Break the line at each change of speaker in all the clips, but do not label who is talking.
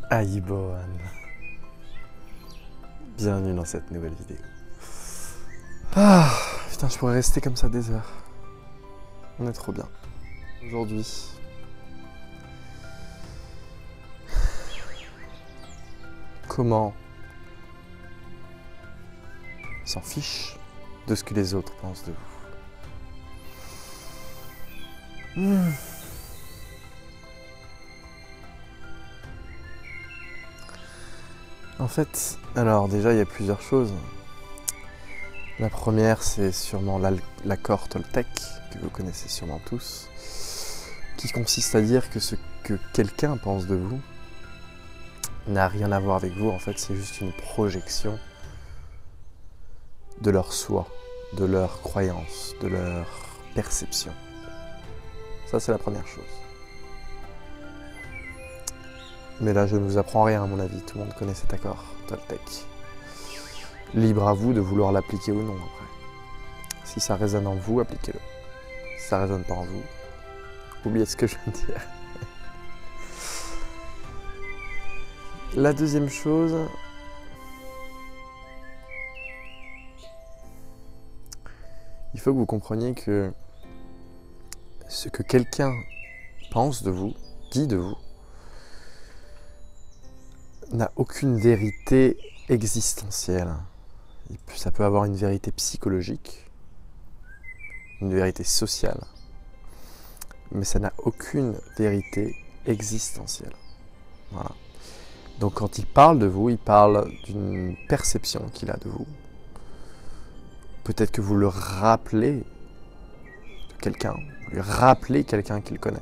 Aïboan. Bienvenue dans cette nouvelle vidéo. Putain, je pourrais rester comme ça des heures. On est trop bien. Aujourd'hui, comment s'en fiche de ce que les autres pensent de vous. En fait, alors déjà il y a plusieurs choses. La première, c'est sûrement l'accord Toltec, que vous connaissez sûrement tous, qui consiste à dire que ce que quelqu'un pense de vous n'a rien à voir avec vous. En fait, c'est juste une projection de leur soi, de leur croyance, de leur perception. Ça, c'est la première chose. Mais là, je ne vous apprends rien à mon avis, tout le monde connaît cet accord Toltec. Libre à vous de vouloir l'appliquer ou non après. Si ça résonne en vous, appliquez-le. Si ça ne résonne pas en vous, oubliez ce que je viens de dire. La deuxième chose, il faut que vous compreniez que ce que quelqu'un pense de vous, dit de vous, n'a aucune vérité existentielle. Ça peut avoir une vérité psychologique, une vérité sociale, mais ça n'a aucune vérité existentielle. Voilà. Donc quand il parle de vous, il parle d'une perception qu'il a de vous. Peut-être que vous le rappelez de quelqu'un, vous lui rappelez quelqu'un qu'il connaît,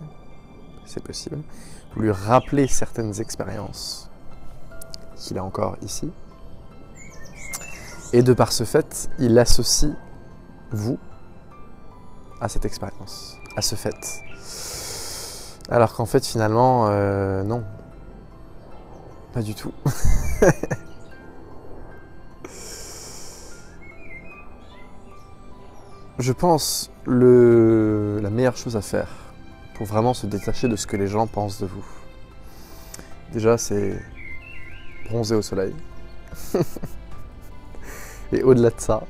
c'est possible. Vous lui rappelez certaines expériences qu'il a encore ici. Et de par ce fait, il associe vous à cette expérience, à ce fait. Alors qu'en fait, finalement, non. Pas du tout. Je pense la meilleure chose à faire pour vraiment se détacher de ce que les gens pensent de vous. Déjà, c'est bronzer au soleil. Et au-delà de ça,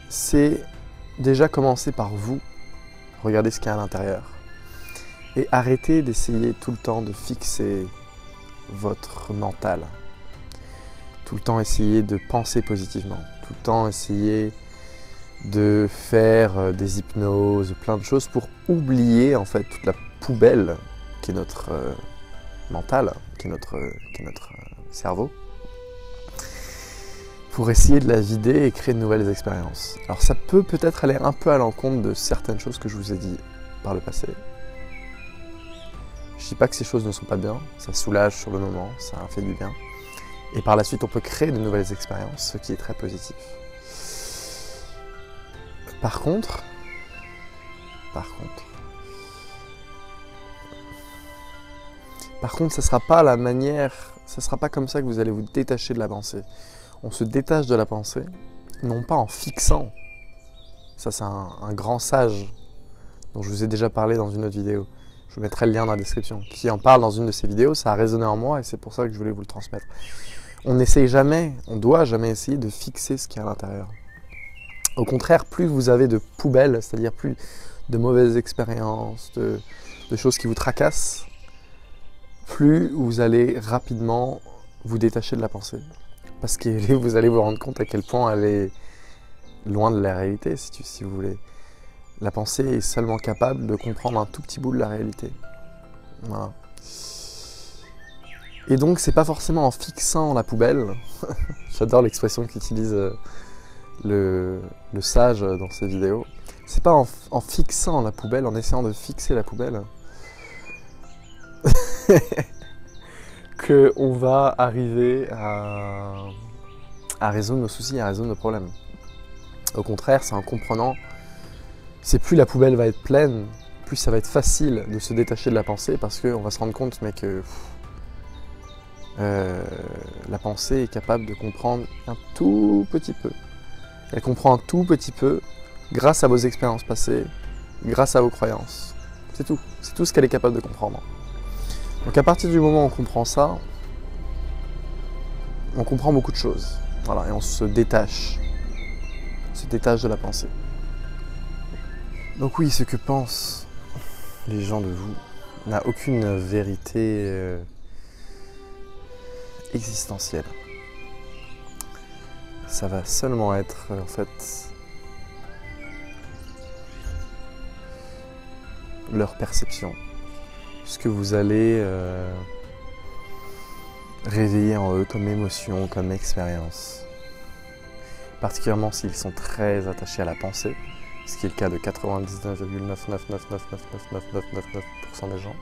c'est déjà commencer par vous, regardez ce qu'il y a à l'intérieur, et arrêtez d'essayer tout le temps de fixer votre mental, tout le temps essayer de penser positivement, tout le temps essayer de faire des hypnoses, plein de choses pour oublier en fait toute la poubelle qui est notre mental, qui est notre cerveau, pour essayer de la vider et créer de nouvelles expériences. Alors ça peut peut-être aller un peu à l'encontre de certaines choses que je vous ai dit par le passé. Je ne dis pas que ces choses ne sont pas bien, ça soulage sur le moment, ça fait du bien. Et par la suite, on peut créer de nouvelles expériences, ce qui est très positif. Par contre, ça sera pas la manière, ça sera pas comme ça que vous allez vous détacher de la pensée. On se détache de la pensée, non pas en fixant. Ça, c'est un grand sage dont je vous ai déjà parlé dans une autre vidéo. Je vous mettrai le lien dans la description. Qui en parle dans une de ses vidéos, ça a résonné en moi et c'est pour ça que je voulais vous le transmettre. On n'essaye jamais, on doit jamais essayer de fixer ce qu'il y a à l'intérieur. Au contraire, plus vous avez de poubelles, c'est-à-dire plus de mauvaises expériences, de choses qui vous tracassent, plus vous allez rapidement vous détacher de la pensée. Parce que vous allez vous rendre compte à quel point elle est loin de la réalité, si vous voulez. La pensée est seulement capable de comprendre un tout petit bout de la réalité. Voilà. Et donc, c'est pas forcément en fixant la poubelle. J'adore l'expression qu'utilise le sage dans ses vidéos. C'est pas en fixant la poubelle, en essayant de fixer la poubelle, qu'on va arriver à résoudre nos soucis, à résoudre nos problèmes. Au contraire, c'est en comprenant, c'est plus la poubelle va être pleine, plus ça va être facile de se détacher de la pensée, parce qu'on va se rendre compte mais que la pensée est capable de comprendre un tout petit peu. Elle comprend un tout petit peu grâce à vos expériences passées, grâce à vos croyances. C'est tout. C'est tout ce qu'elle est capable de comprendre. Donc à partir du moment où on comprend ça, on comprend beaucoup de choses. Voilà, et on se détache. On se détache de la pensée. Donc oui, ce que pensent les gens de vous n'a aucune vérité existentielle. Ça va seulement être en fait leur perception, ce que vous allez réveiller en eux comme émotion, comme expérience. Particulièrement s'ils sont très attachés à la pensée, ce qui est le cas de 99,999999999% des gens.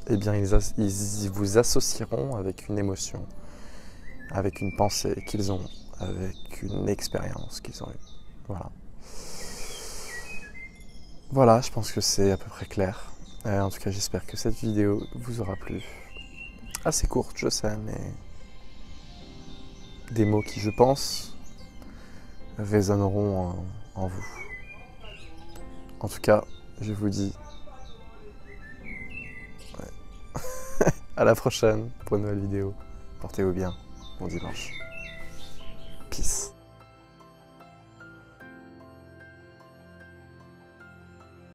Eh bien, ils vous associeront avec une émotion, avec une pensée qu'ils ont, avec une expérience qu'ils ont eue. Voilà. Voilà, je pense que c'est à peu près clair. En tout cas, j'espère que cette vidéo vous aura plu. Assez courte, je sais, mais des mots qui, je pense, résonneront en vous. En tout cas, je vous dis à la prochaine pour une nouvelle vidéo. Portez-vous bien. Bon dimanche. Peace.